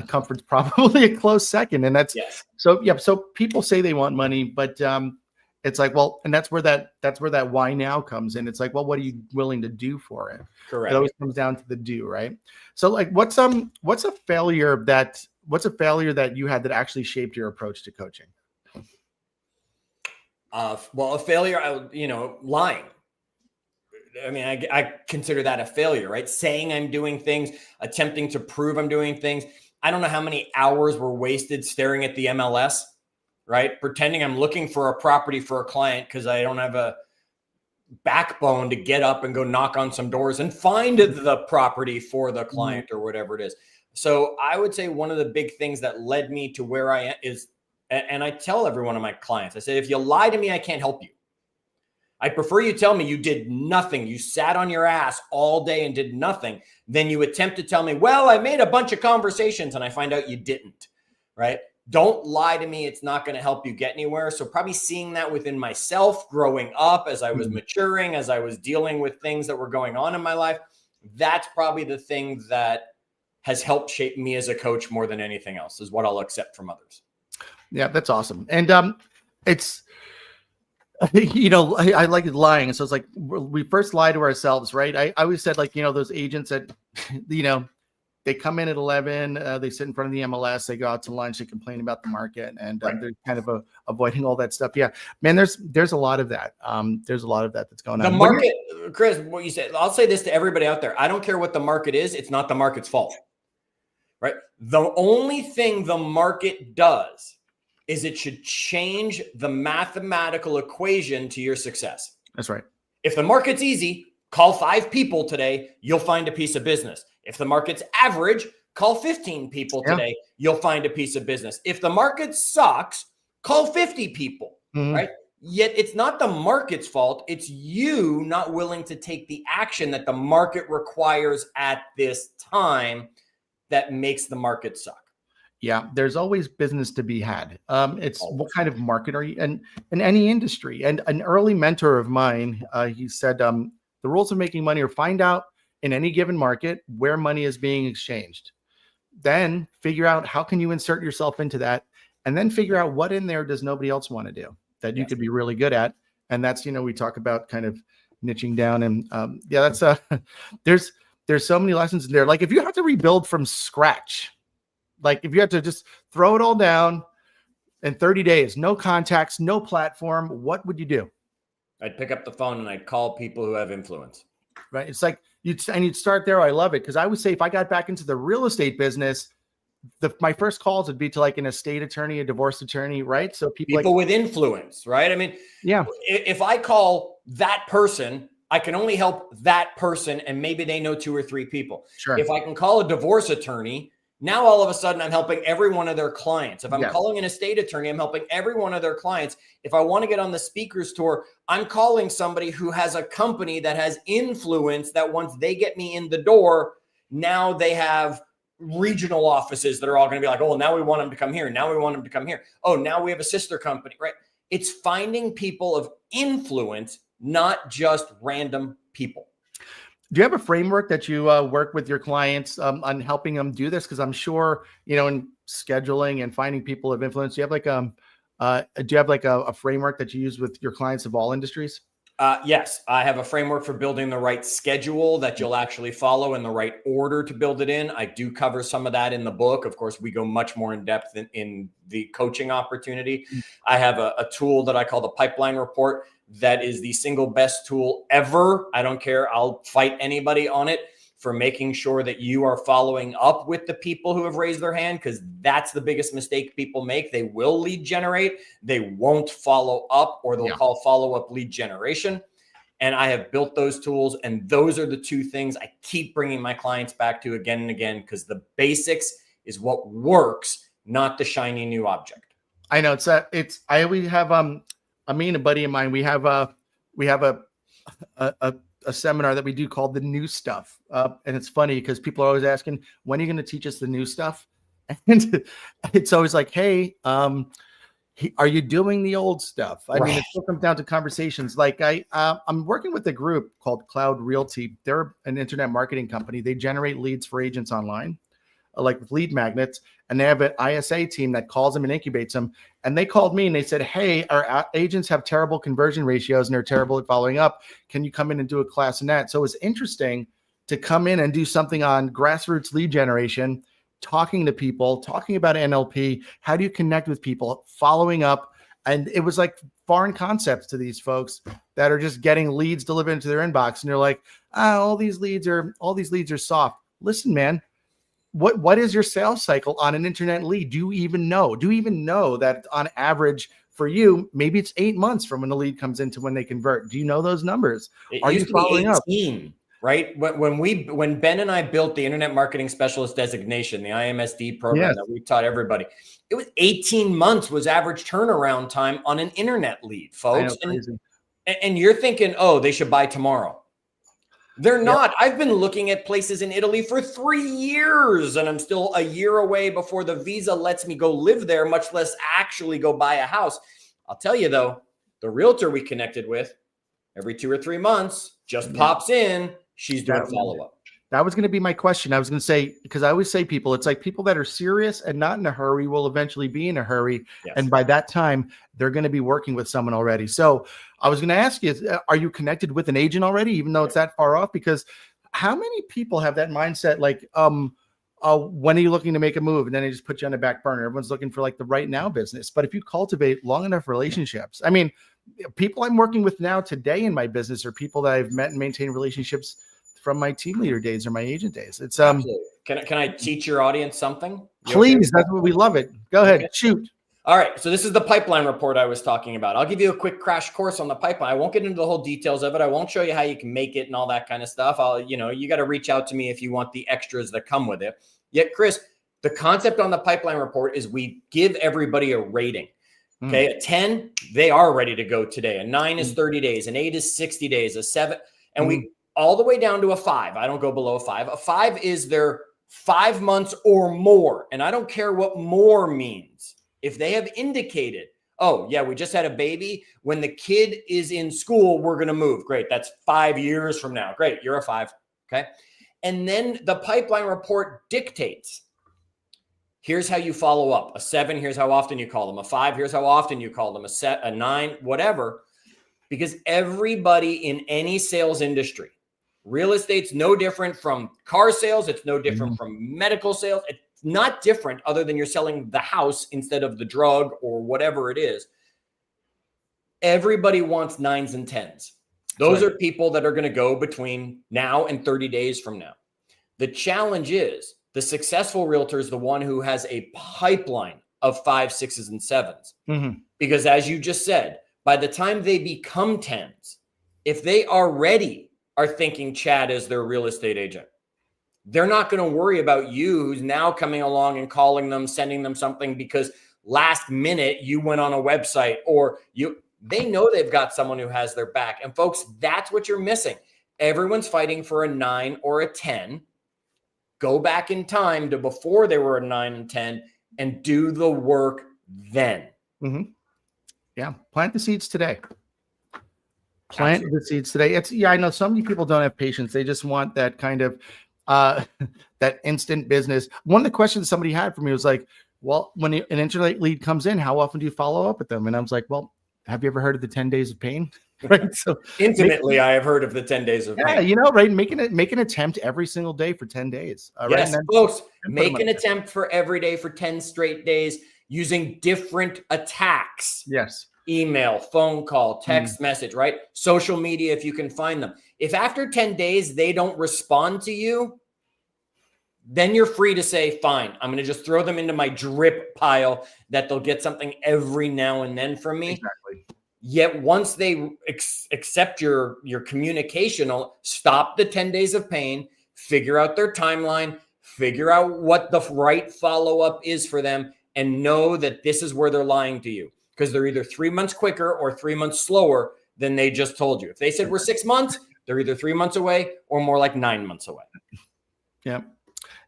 [SPEAKER 1] comfort's probably a close second. And that's so people say they want money, but it's like, well, and that's where that why now comes in. It's like, well, what are you willing to do for it?
[SPEAKER 2] Correct.
[SPEAKER 1] It always comes down to the do, right? So like, what's a failure that you had that actually shaped your approach to coaching?
[SPEAKER 2] Well, a failure, lying. I mean, I consider that a failure, right? Saying I'm doing things, attempting to prove I'm doing things. I don't know how many hours were wasted staring at the MLS, right? Pretending I'm looking for a property for a client because I don't have a backbone to get up and go knock on some doors and find the property for the client or whatever it is. So I would say one of the big things that led me to where I am is, and I tell every one of my clients, I say, if you lie to me, I can't help you. I prefer you tell me you did nothing. You sat on your ass all day and did nothing. Then you attempt to tell me, well, I made a bunch of conversations and I find out you didn't, right? Don't lie to me. It's not going to help you get anywhere. So probably seeing that within myself growing up as I was maturing, as I was dealing with things that were going on in my life, that's probably the thing that has helped shape me as a coach more than anything else, is what I'll accept from others.
[SPEAKER 1] Yeah, that's awesome. And it's, I like lying. So it's like we first lie to ourselves, right? I always said, like, those agents that, they come in at 11, they sit in front of the MLS, they go out to lunch, they complain about the market, and
[SPEAKER 2] Right.
[SPEAKER 1] they're kind of avoiding all that stuff. Yeah, man, there's a lot of that. There's a lot of that that's going
[SPEAKER 2] The
[SPEAKER 1] on.
[SPEAKER 2] market, Chris, what you said, I'll say this to everybody out there. I don't care what the market is. It's not the market's fault, right? The only thing the market does is it should change the mathematical equation to your success.
[SPEAKER 1] That's right.
[SPEAKER 2] If the market's easy, call 5 people today, you'll find a piece of business. If the market's average, call 15 people today, you'll find a piece of business. If the market sucks, call 50 people, right? Yet it's not the market's fault. It's you not willing to take the action that the market requires at this time that makes the market suck.
[SPEAKER 1] Yeah, there's always business to be had. It's what kind of market are you in any industry? And an early mentor of mine, he said, the rules of making money are find out in any given market where money is being exchanged. Then figure out how can you insert yourself into that, and then figure out what in there does nobody else want to do that you could be really good at. And that's, we talk about kind of niching down, and that's there's so many lessons in there. Like if you have to rebuild from scratch, like if you have to just throw it all down in 30 days, no contacts, no platform, what would you do?
[SPEAKER 2] I'd pick up the phone and I'd call people who have influence.
[SPEAKER 1] Right. It's like you'd start there. I love it. Cause I would say if I got back into the real estate business, my first calls would be to like an estate attorney, a divorce attorney. Right. So people
[SPEAKER 2] with influence, right? I mean, yeah, if I call that person, I can only help that person. And maybe they know 2 or 3 people.
[SPEAKER 1] Sure.
[SPEAKER 2] If I can call a divorce attorney, now all of a sudden I'm helping every one of their clients. If I'm calling an estate attorney, I'm helping every one of their clients. If I want to get on the speakers tour, I'm calling somebody who has a company that has influence that once they get me in the door, now they have regional offices that are all going to be like, oh, now we want them to come here. Now we want them to come here. Oh, now we have a sister company, right? It's finding people of influence, not just random people.
[SPEAKER 1] Do you have a framework that you work with your clients on helping them do this? Because I'm sure, in scheduling and finding people of influence, do you have like a framework that you use with your clients of all industries?
[SPEAKER 2] Yes, I have a framework for building the right schedule that you'll actually follow in the right order to build it in. I do cover some of that in the book. Of course, we go much more in depth in the coaching opportunity. I have a tool that I call the pipeline report. That is the single best tool ever. I don't care. I'll fight anybody on it for making sure that you are following up with the people who have raised their hand, because that's the biggest mistake people make. They will lead generate. They won't follow up, or they'll call follow-up lead generation. And I have built those tools. And those are the 2 things I keep bringing my clients back to again and again, because the basics is what works, not the shiny new object.
[SPEAKER 1] I know I always have, me and a buddy of mine, we have a seminar that we do called the new stuff. And it's funny because people are always asking, when are you going to teach us the new stuff? And it's always like, hey, are you doing the old stuff? I mean, it still comes down to conversations. Like I'm working with a group called Cloud Realty. They're an internet marketing company. They generate leads for agents online, like with lead magnets. And they have an ISA team that calls them and incubates them. And they called me and they said, hey, our agents have terrible conversion ratios and they're terrible at following up. Can you come in and do a class in that? So it was interesting to come in and do something on grassroots lead generation, talking to people, talking about NLP. How do you connect with people, following up? And it was like foreign concepts to these folks that are just getting leads delivered into their inbox. And they're like, all these leads are soft. Listen, man. What is your sales cycle on an internet lead? Do you even know? Do you even know that on average for you, maybe it's 8 months from when the lead comes into when they convert? Do you know those numbers? Are you following up?
[SPEAKER 2] Right? When Ben and I built the Internet Marketing Specialist designation, the IMSD program that we taught everybody, it was 18 months was average turnaround time on an internet lead, folks. And you're thinking, oh, they should buy tomorrow. They're not. I've been looking at places in Italy for 3 years, and I'm still a year away before the visa lets me go live there, much less actually go buy a house. I'll tell you, though, the realtor we connected with every 2 or 3 months just pops in. She's doing follow-up.
[SPEAKER 1] That was going to be my question. I was going to say, because I always say people, it's like people that are serious and not in a hurry will eventually be in a hurry. Yes. And by that time, they're going to be working with someone already. So I was going to ask you, are you connected with an agent already, even though it's that far off? Because how many people have that mindset? Like, when are you looking to make a move? And then they just put you on the back burner. Everyone's looking for like the right now business. But if you cultivate long enough relationships, I mean, people I'm working with now today in my business are people that I've met and maintained relationships from my team leader days or my agent days. It's
[SPEAKER 2] Absolutely. Can I teach your audience something?
[SPEAKER 1] Please, that's what we love it. Go ahead, shoot.
[SPEAKER 2] All right. So this is the pipeline report I was talking about. I'll give you a quick crash course on the pipeline. I won't get into the whole details of it. I won't show you how you can make it and all that kind of stuff. You got to reach out to me if you want the extras that come with it. Yet, Chris, the concept on the pipeline report is we give everybody a rating. Okay. A 10, they are ready to go today. A 9 is 30 days. An 8 is 60 days. A 7, and we all the way down to a 5. I don't go below a 5. A 5 is their 5 months or more. And I don't care what more means. If they have indicated, oh, yeah, we just had a baby. When the kid is in school, we're going to move. Great. That's 5 years from now. Great. You're a 5. Okay. And then the pipeline report dictates, here's how you follow up. A 7, here's how often you call them. A 5, here's how often you call them. A 9, whatever. Because everybody in any sales industry, real estate's no different from car sales. It's no different from medical sales. It's not different other than you're selling the house instead of the drug or whatever it is. Everybody wants 9s and 10s. Those are people that are going to go between now and 30 days from now. The challenge is the successful realtor is the one who has a pipeline of 5s, 6s, and 7s. Because as you just said, by the time they become 10s, if they already are thinking Chad is their real estate agent, they're not going to worry about you who's now coming along and calling them, sending them something because last minute you went on a website or they know they've got someone who has their back. And folks, that's what you're missing. Everyone's fighting for a 9 or a 10. Go back in time to before they were a 9 and 10 and do the work then.
[SPEAKER 1] Yeah. Plant the seeds today. Plant the seeds today. I know so many people don't have patience. They just want that kind of that instant business. One of the questions somebody had for me was like, well, when an internet lead comes in, how often do you follow up with them? And I was like, well, have you ever heard of the 10 days of pain? Right. So
[SPEAKER 2] intimately, I have heard of the 10 days of pain.
[SPEAKER 1] Right. Make an attempt every single day for 10 days.
[SPEAKER 2] Yes, folks, make an attempt for every day for 10 straight days using different attacks.
[SPEAKER 1] Yes.
[SPEAKER 2] Email, phone call, text message, right? Social media, if you can find them. If after 10 days, they don't respond to you, then you're free to say, fine, I'm going to just throw them into my drip pile that they'll get something every now and then from me.
[SPEAKER 1] Exactly.
[SPEAKER 2] Yet once they accept your communication, stop the 10 days of pain, figure out their timeline, figure out what the right follow-up is for them, and know that this is where they're lying to you because they're either 3 months quicker or 3 months slower than they just told you. If they said we're 6 months, they're either 3 months away or more like 9 months away.
[SPEAKER 1] Yeah.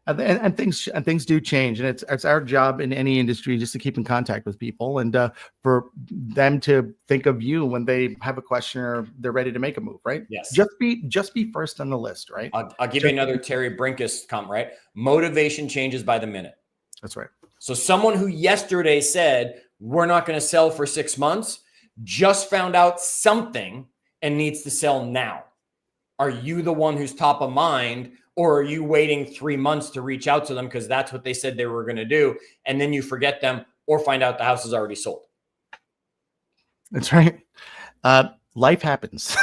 [SPEAKER 1] And things do change, and it's our job in any industry just to keep in contact with people and for them to think of you when they have a question or they're ready to make a move, right?
[SPEAKER 2] Yes.
[SPEAKER 1] Just be first on the list, right?
[SPEAKER 2] I'll give you another Terry Brinkus comment, right? Motivation changes by the minute.
[SPEAKER 1] That's right.
[SPEAKER 2] So someone who yesterday said we're not going to sell for 6 months just found out something and needs to sell now. Are you the one who's top of mind? Or are you waiting 3 months to reach out to them because that's what they said they were going to do, and then you forget them or find out the house is already sold?
[SPEAKER 1] That's right. Life happens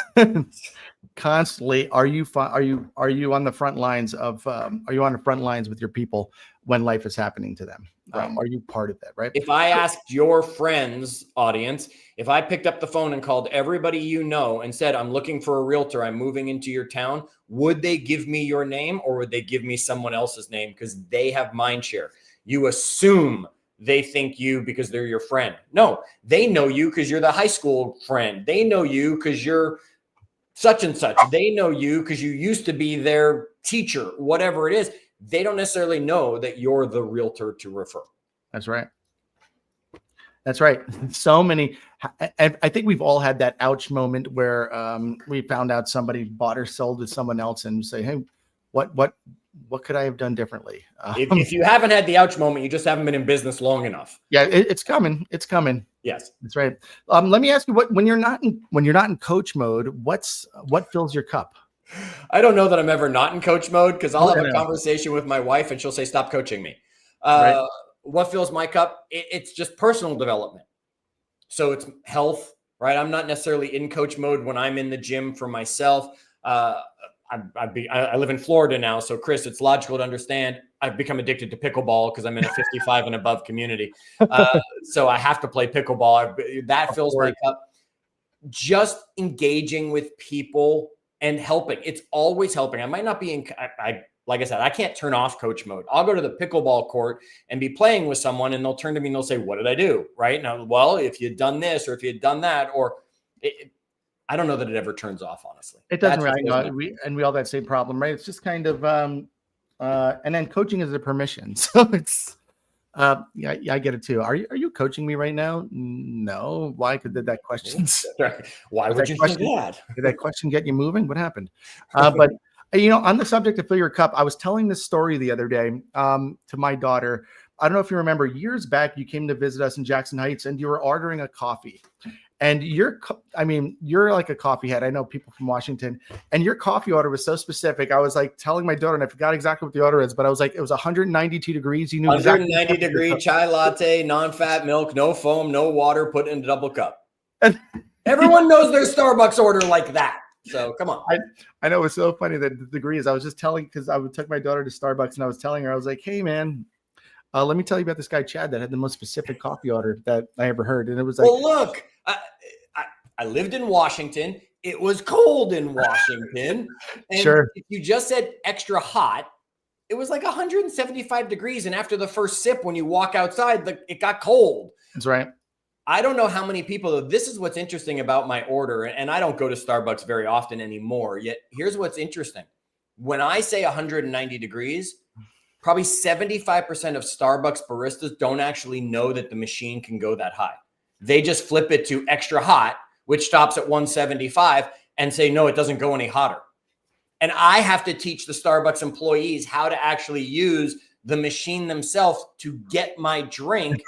[SPEAKER 1] constantly. Are you on the front lines of? Are you on the front lines with your people when life is happening to them?
[SPEAKER 2] Right.
[SPEAKER 1] Are you part of that? Right.
[SPEAKER 2] If I asked your friends, audience, if I picked up the phone and called everybody you know and said, I'm looking for a realtor, I'm moving into your town, would they give me your name or would they give me someone else's name? Because they have mind share. You assume they think you because they're your friend. No, they know you because you're the high school friend. They know you because you're such and such. They know you because you used to be their teacher, whatever it is. They don't necessarily know that you're the realtor to refer.
[SPEAKER 1] That's right. That's right. So many. I think we've all had that ouch moment where we found out somebody bought or sold to someone else and say, hey, what could I have done differently?
[SPEAKER 2] If you haven't had the ouch moment, you just haven't been in business long enough.
[SPEAKER 1] Yeah, it's coming. It's coming.
[SPEAKER 2] Yes,
[SPEAKER 1] that's right. Let me ask you, when you're not in coach mode, what fills your cup?
[SPEAKER 2] I don't know that I'm ever not in coach mode because I'll
[SPEAKER 1] Oh,
[SPEAKER 2] have
[SPEAKER 1] yeah,
[SPEAKER 2] a conversation with my wife and she'll say, "Stop coaching me."
[SPEAKER 1] right.
[SPEAKER 2] What fills my cup? It's just personal development. So it's health, right? I'm not necessarily in coach mode when I'm in the gym for myself. I live in Florida now, so Chris, it's logical to understand. I've become addicted to pickleball because I'm in a 55 and above community, so I have to play pickleball. That
[SPEAKER 1] Of
[SPEAKER 2] fills my
[SPEAKER 1] course.
[SPEAKER 2] cup. Just engaging with people and helping. It's always helping. I might not be in. Like I said, I can't turn off coach mode. I'll go to the pickleball court and be playing with someone, and they'll turn to me and they'll say, "What did I do?" Right now, well, if you'd done this or if you'd done that, or I don't know that it ever turns off. Honestly,
[SPEAKER 1] It doesn't
[SPEAKER 2] that's what
[SPEAKER 1] really.
[SPEAKER 2] fills my.
[SPEAKER 1] We all have that same problem, right? It's just kind of and then coaching is a permission. So it's yeah, I get it too. Are you coaching me right now? No. Why? Because did that question
[SPEAKER 2] Why
[SPEAKER 1] was
[SPEAKER 2] would
[SPEAKER 1] that
[SPEAKER 2] you think
[SPEAKER 1] question
[SPEAKER 2] that?
[SPEAKER 1] did that question get you moving? What happened? But on the subject of fill your cup, I was telling this story the other day to my daughter. I don't know if you remember, years back, you came to visit us in Jackson Heights and you were ordering a coffee. And you're like a coffee head. I know people from Washington, and your coffee order was so specific. I was like telling my daughter, and I forgot exactly what the order is, but I was like, it was 192 degrees. You knew exactly
[SPEAKER 2] 190-degree chai latte, non-fat milk, no foam, no water, put in a double cup. Everyone knows their Starbucks order like that. So come on.
[SPEAKER 1] I know it's so funny that the degrees. I was just telling because I took my daughter to Starbucks and I was telling her, I was like, hey man, let me tell you about this guy Chad that had the most specific coffee order that I ever heard, and it was like,
[SPEAKER 2] Well, look, I lived in Washington. It was cold in Washington. And
[SPEAKER 1] sure,
[SPEAKER 2] if you just said extra hot, it was like 175 degrees. And after the first sip, when you walk outside, it got cold.
[SPEAKER 1] that's right.
[SPEAKER 2] I don't know how many people, this is what's interesting about my order. And I don't go to Starbucks very often anymore. Yet here's what's interesting. When I say 190 degrees, probably 75% of Starbucks baristas don't actually know that the machine can go that high. They just flip it to extra hot, which stops at 175, and say, no, it doesn't go any hotter. And I have to teach the Starbucks employees how to actually use the machine themselves to get my drink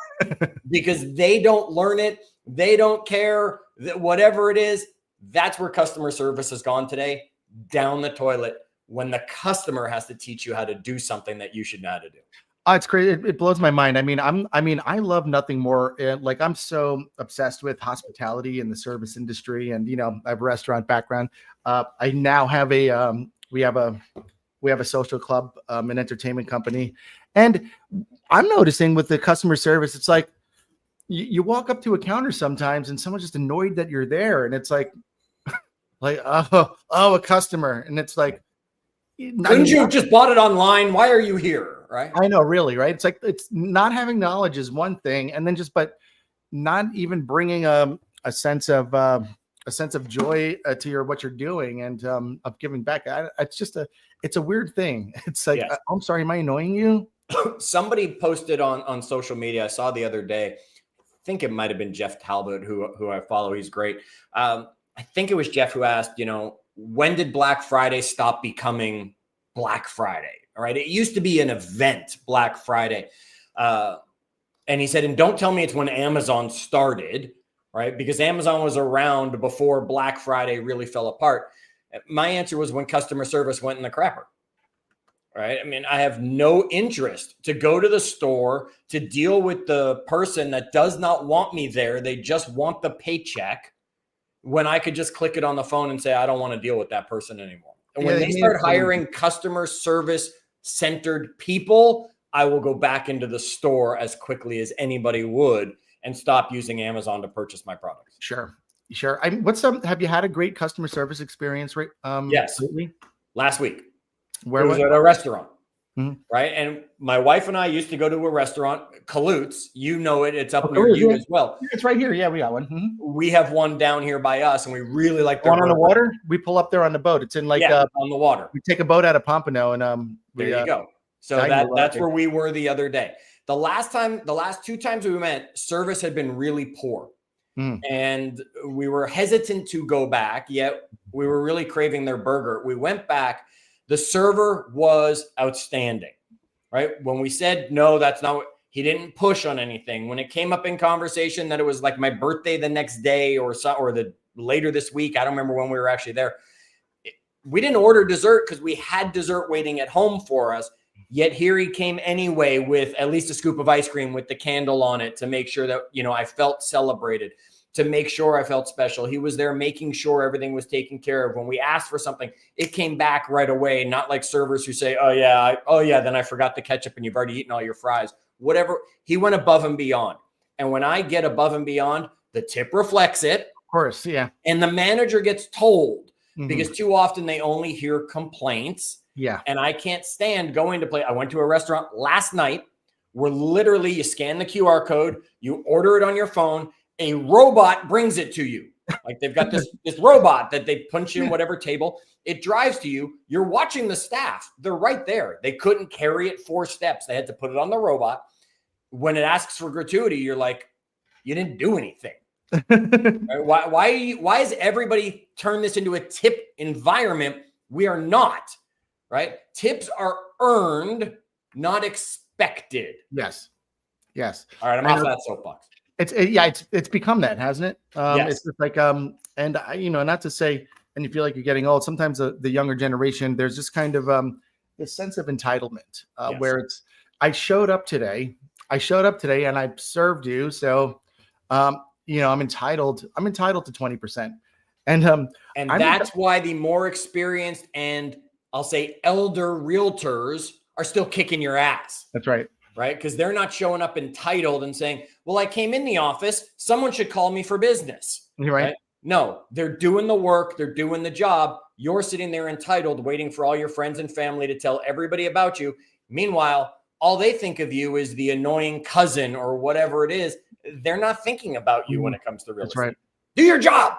[SPEAKER 2] because they don't learn it. They don't care that whatever it is. That's where customer service has gone today, down the toilet, when the customer has to teach you how to do something that you should know how to do.
[SPEAKER 1] Oh, it's crazy. It blows my mind. I love nothing more. Like I'm so obsessed with hospitality and the service industry, and I have a restaurant background. I now have we have a social club, an entertainment company, and I'm noticing with the customer service, it's like you walk up to a counter sometimes, and someone's just annoyed that you're there, and it's like a customer, and it's like,
[SPEAKER 2] couldn't you have just bought it online? Why are you here? Right.
[SPEAKER 1] I know, really, right? It's like it's not having knowledge is one thing, and then but not even bringing a sense of joy to what you're doing and of giving back. It's a weird thing. It's like,
[SPEAKER 2] Yes.
[SPEAKER 1] I'm sorry, am I annoying you?
[SPEAKER 2] Somebody posted on social media. I saw the other day. I think it might have been Jeff Talbot, who I follow. He's great. I think it was Jeff who asked, when did Black Friday stop becoming Black Friday? All right. It used to be an event, Black Friday. And he said, and don't tell me it's when Amazon started, right? Because Amazon was around before Black Friday really fell apart. My answer was when customer service went in the crapper, right? I mean, I have no interest to go to the store to deal with the person that does not want me there. They just want the paycheck when I could just click it on the phone and say, I don't want to deal with that person anymore. And when they start hiring customer service centered people, I will go back into the store as quickly as anybody would and stop using Amazon to purchase my products.
[SPEAKER 1] Sure. Have you had a great customer service experience? Right.
[SPEAKER 2] Yes.
[SPEAKER 1] Lately?
[SPEAKER 2] Last week.
[SPEAKER 1] Where
[SPEAKER 2] it was at a restaurant.
[SPEAKER 1] Mm-hmm.
[SPEAKER 2] Right. And my wife and I used to go to a restaurant, Kalut's. It's up near you as well.
[SPEAKER 1] It's right here. Yeah, we got one. Mm-hmm.
[SPEAKER 2] We have one down here by us, and we really like the
[SPEAKER 1] one on the water. We pull up there on the boat. It's in
[SPEAKER 2] on the water.
[SPEAKER 1] We take a boat out of Pompano, and
[SPEAKER 2] there you go. So that's where we were the other day. The last 2 times we went, service had been really poor. And we were hesitant to go back, yet we were really craving their burger. We went back. The server was outstanding, right? When we said, no, that's not what, he didn't push on anything. When it came up in conversation that it was like my birthday the next day or the later this week, I don't remember when we were actually there. we didn't order dessert because we had dessert waiting at home for us. Yet here he came anyway with at least a scoop of ice cream with the candle on it to make sure that, I felt celebrated, to make sure I felt special. He was there making sure everything was taken care of. When we asked for something, it came back right away, not like servers who say, oh yeah, then I forgot the ketchup and you've already eaten all your fries. Whatever. He went above and beyond. And when I get above and beyond, the tip reflects it.
[SPEAKER 1] Of course, yeah.
[SPEAKER 2] And the manager gets told, because too often they only hear complaints.
[SPEAKER 1] Yeah.
[SPEAKER 2] And I can't stand going to play. I went to a restaurant last night where literally you scan the QR code, you order it on your phone, a robot brings it to you. Like they've got this robot that they punch in whatever table. It drives to you. You're watching the staff. They're right there. They couldn't carry it 4 steps. They had to put it on the robot. When it asks for gratuity, you're like, you didn't do anything. Right? Why is everybody turned this into a tip environment? We are not. Right? Tips are earned, not expected.
[SPEAKER 1] Yes.
[SPEAKER 2] All right, I'm off that soapbox.
[SPEAKER 1] It's become that, hasn't it?
[SPEAKER 2] Yes.
[SPEAKER 1] It's just like and not to say, and you feel like you're getting old. Sometimes the younger generation, there's just kind of this sense of entitlement where it's, I showed up today and I served you, so I'm entitled to 20%, and
[SPEAKER 2] that's why the more experienced and I'll say elder realtors are still kicking your ass.
[SPEAKER 1] That's right.
[SPEAKER 2] Right? Because they're not showing up entitled and saying, well, I came in the office. Someone should call me for business.
[SPEAKER 1] You're right.
[SPEAKER 2] No, they're doing the work. They're doing the job. You're sitting there entitled, waiting for all your friends and family to tell everybody about you. Meanwhile, all they think of you is the annoying cousin or whatever it is. They're not thinking about you when it comes to real estate.
[SPEAKER 1] Right.
[SPEAKER 2] Do your job.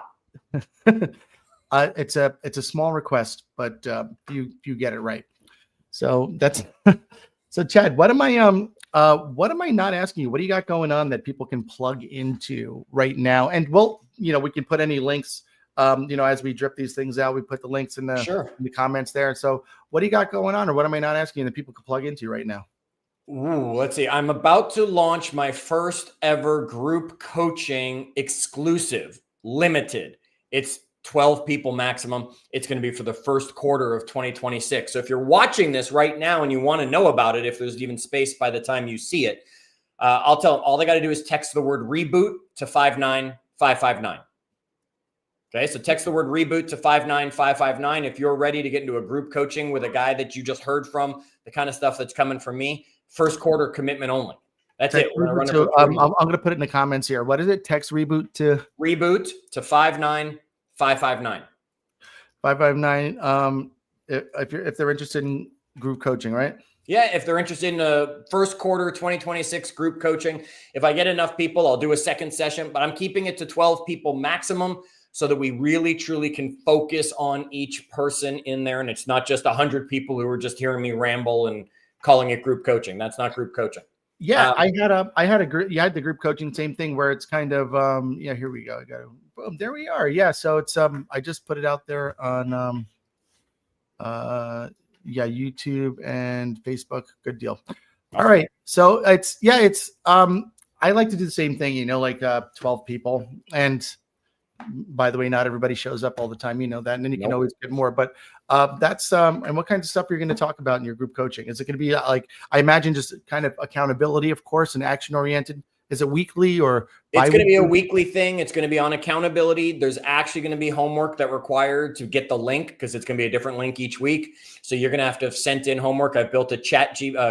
[SPEAKER 1] It's a small request, but you get it right. So that's so Chad, what am I not asking you? What do you got going on that people can plug into right now? And we can put any links, as we drip these things out, we put the links in the comments there. So what do you got going on, or what am I not asking you that people can plug into right now?
[SPEAKER 2] Ooh, let's see. I'm about to launch my first ever group coaching exclusive, limited. It's 12 people maximum. It's going to be for the first quarter of 2026. So if you're watching this right now and you want to know about it, if there's even space by the time you see it, I'll tell them all they got to do is text the word reboot to 59559. Okay. So text the word reboot to 59559. If you're ready to get into a group coaching with a guy that you just heard from, the kind of stuff that's coming from me, first quarter commitment only. That's it. We're going to
[SPEAKER 1] I'm going to put it in the comments here. What is it? Text reboot to
[SPEAKER 2] 59559.
[SPEAKER 1] 559. If they're interested in group coaching, right?
[SPEAKER 2] Yeah, if they're interested in a first quarter 2026 group coaching, if I get enough people, I'll do a second session, but I'm keeping it to 12 people maximum so that we really truly can focus on each person in there. And it's not just 100 people who are just hearing me ramble and calling it group coaching. That's not group coaching.
[SPEAKER 1] Yeah, I had a group. You had the group coaching, same thing, where it's kind of here we go. Boom, there we are. Yeah, so it's I just put it out there on YouTube and Facebook. Good deal. All right, so it's I like to do the same thing, like 12 people. And by the way, not everybody shows up all the time, that, and then you can always get more. But that's and what kinds of stuff you're going to talk about in your group coaching? Is it going to be like, I imagine, just kind of accountability, of course, and action oriented? Is it weekly or
[SPEAKER 2] it's going to be a weekly thing? It's going to be on accountability. There's actually going to be homework that required to get the link, because it's going to be a different link each week. So you're going to have sent in homework. I've built a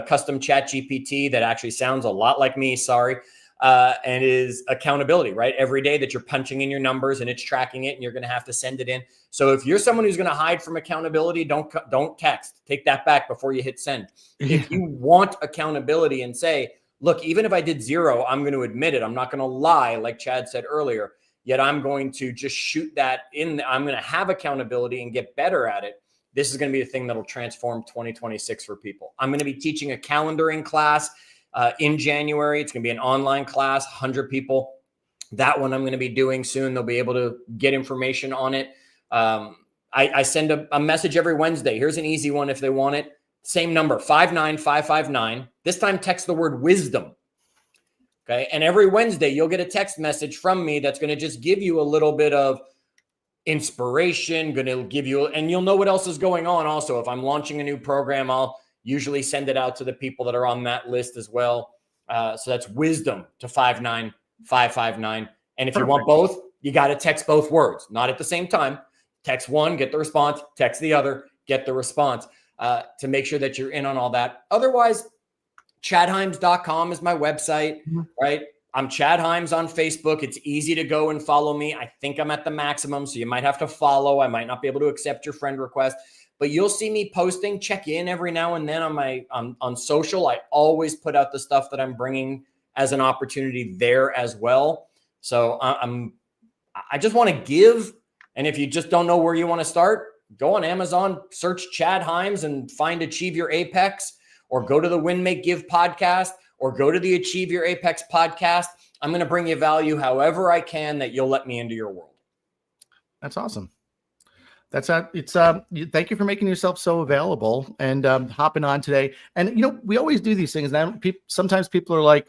[SPEAKER 2] custom chat GPT that actually sounds a lot like me. Sorry. And is accountability, right? Every day that you're punching in your numbers and it's tracking it, and you're going to have to send it in. So if you're someone who's going to hide from accountability, don't text. Take that back before you hit send. If you want accountability and say, look, even if I did 0, I'm going to admit it. I'm not going to lie, like Chad said earlier, yet I'm going to just shoot that in. I'm going to have accountability and get better at it. This is going to be the thing that'll transform 2026 for people. I'm going to be teaching a calendaring class in January. It's going to be an online class, 100 people. That one I'm going to be doing soon. They'll be able to get information on it. I send a message every Wednesday. Here's an easy one if they want it. Same number, 59559. This time text the word wisdom. Okay. And every Wednesday you'll get a text message from me that's going to just give you a little bit of inspiration, going to give you, and you'll know what else is going on. Also, if I'm launching a new program, I'll usually send it out to the people that are on that list as well. So that's wisdom to 59559. And if you want both, you got to text both words, not at the same time. Text one, get the response, text the other, get the response, to make sure that you're in on all that. Otherwise, chadhyams.com is my website, right? I'm Chad Hyams on Facebook. It's easy to go and follow me. I think I'm at the maximum, so you might have to follow. I might not be able to accept your friend request, but you'll see me posting, check in every now and then on my on social. I always put out the stuff that I'm bringing as an opportunity there as well. So I just want to give. And if you just don't know where you want to start, go on Amazon, search Chad Hyams and find Achieve Your Apex, or go to the Win, Make, Give podcast, or go to the Achieve Your Apex podcast. I'm going to bring you value however I can that you'll let me into your world.
[SPEAKER 1] That's awesome. Thank you for making yourself so available and hopping on today. And, we always do these things. Now, sometimes people are like,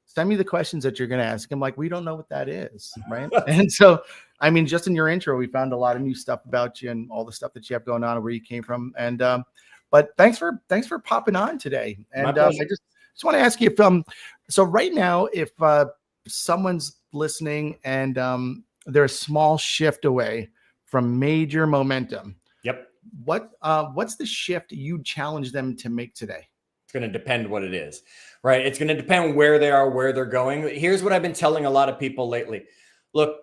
[SPEAKER 1] send me the questions that you're going to ask. I'm like, we don't know what that is. Right. And so, just in your intro, we found a lot of new stuff about you and all the stuff that you have going on and where you came from. And, but thanks for popping on today. And I just want to ask you if, so right now, if someone's listening and they're a small shift away from major momentum.
[SPEAKER 2] Yep.
[SPEAKER 1] What's the shift you challenge them to make today?
[SPEAKER 2] It's going to depend what it is, right? It's going to depend where they are, where they're going. Here's what I've been telling a lot of people lately. Look,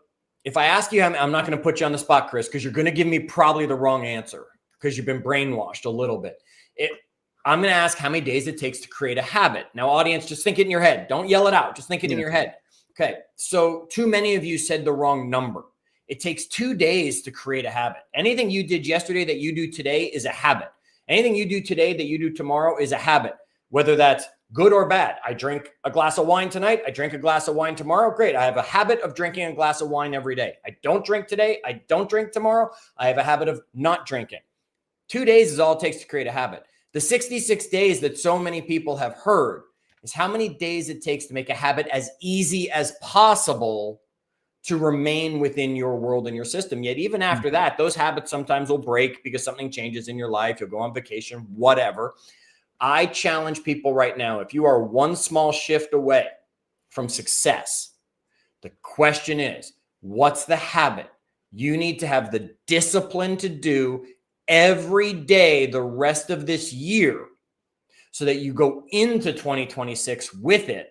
[SPEAKER 2] if I ask you, I'm not going to put you on the spot, Chris, because you're going to give me probably the wrong answer because you've been brainwashed a little bit. I'm going to ask how many days it takes to create a habit. Now, audience, just think it in your head. Don't yell it out. Just think it in your head. Okay. So too many of you said the wrong number. It takes 2 days to create a habit. Anything you did yesterday that you do today is a habit. Anything you do today that you do tomorrow is a habit, whether that's good or bad. I drink a glass of wine tonight. I drink a glass of wine tomorrow. Great. I have a habit of drinking a glass of wine every day. I don't drink today. I don't drink tomorrow. I have a habit of not drinking. 2 days is all it takes to create a habit. The 66 days that so many people have heard is how many days it takes to make a habit as easy as possible to remain within your world and your system. Yet even after that, those habits sometimes will break because something changes in your life. You'll go on vacation, whatever. I challenge people right now, if you are one small shift away from success, the question is, what's the habit you need to have the discipline to do every day the rest of this year so that you go into 2026 with it?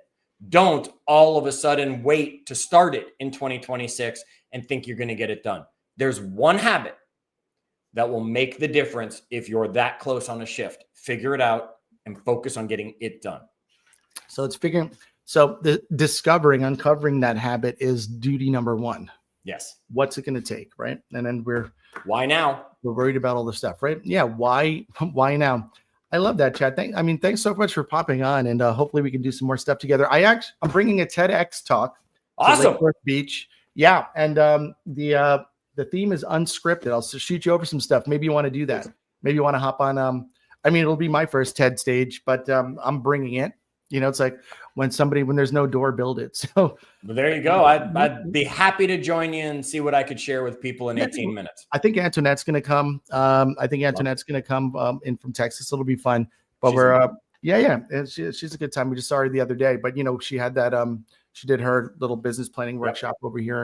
[SPEAKER 2] Don't all of a sudden wait to start it in 2026 and think you're going to get it done. There's one habit that will make the difference if you're that close on a shift. Figure it out and focus on getting it done.
[SPEAKER 1] So the uncovering that habit is duty number one.
[SPEAKER 2] Yes.
[SPEAKER 1] What's it going to take, right? And then
[SPEAKER 2] why now?
[SPEAKER 1] We're worried about all the stuff, right? Yeah. Why now? I love that, Chad. Thanks so much for popping on, and hopefully we can do some more stuff together. I'm bringing a TEDx talk.
[SPEAKER 2] Awesome.
[SPEAKER 1] To Lake Worth Beach. Yeah. And the theme is unscripted. I'll shoot you over some stuff. Maybe you want to do that. Maybe you want to hop on. It'll be my first TED stage, but I'm bringing it. It's like when there's no door, build it. So
[SPEAKER 2] well, there you go. I'd be happy to join you and see what I could share with people in 18 minutes.
[SPEAKER 1] I think Antoinette's going to come. In from Texas. It'll be fun. But she's a good time. We just saw her the other day. But she had that. She did her little business planning workshop over here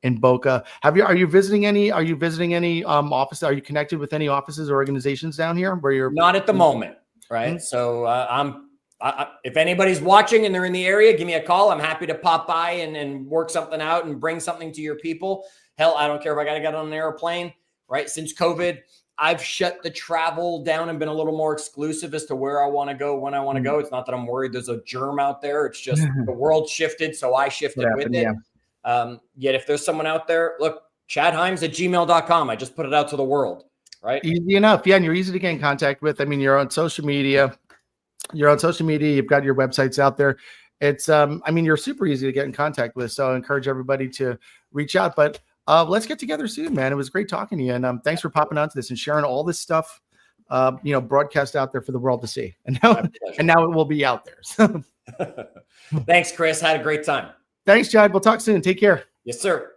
[SPEAKER 1] in Boca. Are you visiting any offices? Are you connected with any offices or organizations down here where you're
[SPEAKER 2] not at the moment? Right. Mm-hmm. So if anybody's watching and they're in the area, give me a call. I'm happy to pop by and work something out and bring something to your people. Hell, I don't care if I got to get on an airplane, right? Since COVID, I've shut the travel down and been a little more exclusive as to where I want to go, when I want to go. It's not that I'm worried there's a germ out there. It's just the world shifted, so I shifted with it. Yeah. Yet if there's someone out there, look, chadhyams@gmail.com. I just put it out to the world, right?
[SPEAKER 1] Easy enough. Yeah, and you're easy to get in contact with. You're on social media. You've got your websites out there. It's, you're super easy to get in contact with. So I encourage everybody to reach out, but let's get together soon, man. It was great talking to you. And thanks for popping onto this and sharing all this stuff, broadcast out there for the world to see. And now it will be out there. So.
[SPEAKER 2] Thanks, Chris. Had a great time.
[SPEAKER 1] Thanks, Chad. We'll talk soon. Take care.
[SPEAKER 2] Yes, sir.